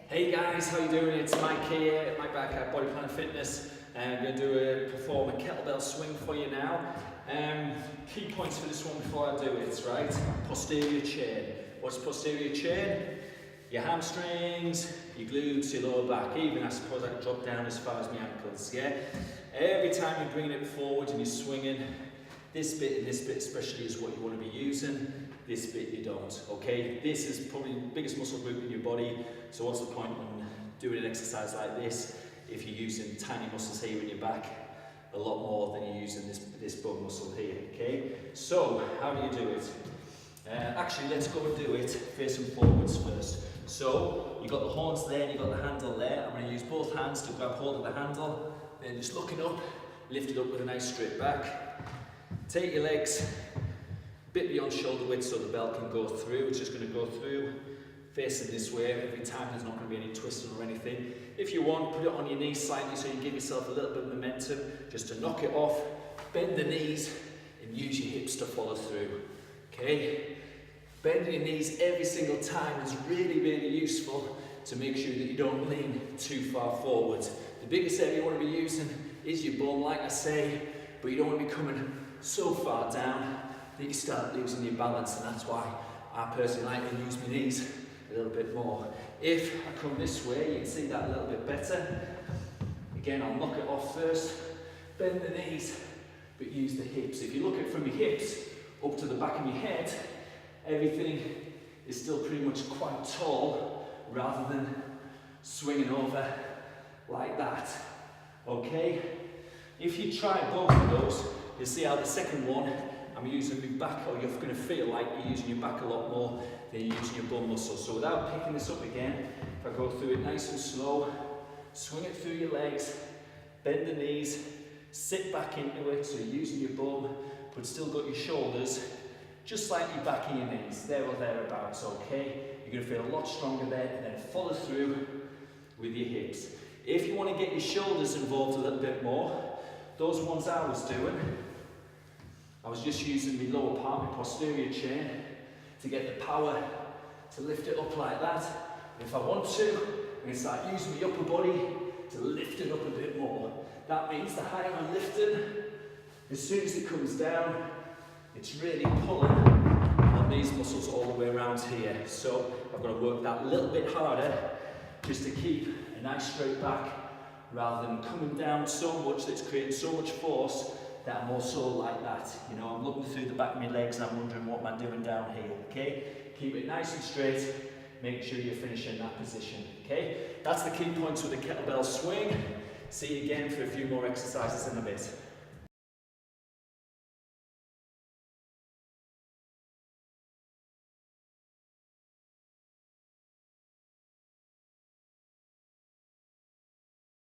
Hey guys, how you doing? It's Mike here, Mike Bach at Body Plan Fitness, and I'm going to perform a kettlebell swing for you now. Key points for this one before I do it, right? Posterior chain. What's posterior chain? Your hamstrings, your glutes, your lower back. Even I suppose I can drop down as far as my ankles. Yeah. Every time you're bringing it forward and you're swinging, this bit and this bit especially is what you want to be using. This bit you don't, okay? This is probably the biggest muscle group in your body, so what's the point when doing an exercise like this if you're using tiny muscles here in your back a lot more than you're using this bone muscle here, okay? So, how do you do it? Actually, let's go and do it facing forwards first. So, you've got the horns there and you've got the handle there. I'm going to use both hands to grab hold of the handle, then just looking up, lift it up with a nice straight back. Take your legs bit beyond shoulder width so the belt can go through. It's just going to go through facing this way every time. There's not going to be any twisting or anything. If you want, put it on your knees slightly so you can give yourself a little bit of momentum just to knock it off. Bend the knees and use your hips to follow through. Okay? Bending your knees every single time is really, really useful to make sure that you don't lean too far forward. The biggest area you want to be using is your bum, like I say, but you don't want to be coming so far down that you start losing your balance, and that's why I personally like to use my knees a little bit more. If I come this way, you can see that a little bit better. Again, I'll knock it off first, bend the knees, but use the hips. If you look at it from your hips up to the back of your head, everything is still pretty much quite tall rather than swinging over like that. Okay? If you try both of those, you'll see how the second one, I'm using my back, or you're going to feel like you're using your back a lot more than you're using your bum muscles. So without picking this up again, if I go through it nice and slow, swing it through your legs, bend the knees, sit back into it, so you're using your bum, but still got your shoulders just slightly back in your knees, there or thereabouts, okay? You're going to feel a lot stronger there, and then follow through with your hips. If you want to get your shoulders involved a little bit more, those ones I was doing, I was just using my lower part, my posterior chain, to get the power to lift it up like that. And if I want to, I'm going to start using my upper body to lift it up a bit more. That means the higher I'm lifting, as soon as it comes down, it's really pulling on these muscles all the way around here. So I've got to work that a little bit harder just to keep a nice straight back rather than coming down so much that it's creating so much force that I'm also like that. You know, I'm looking through the back of my legs and I'm wondering what am I doing down here, okay? Keep it nice and straight, make sure you're finishing that position, okay? That's the key points with the kettlebell swing. See you again for a few more exercises in a bit.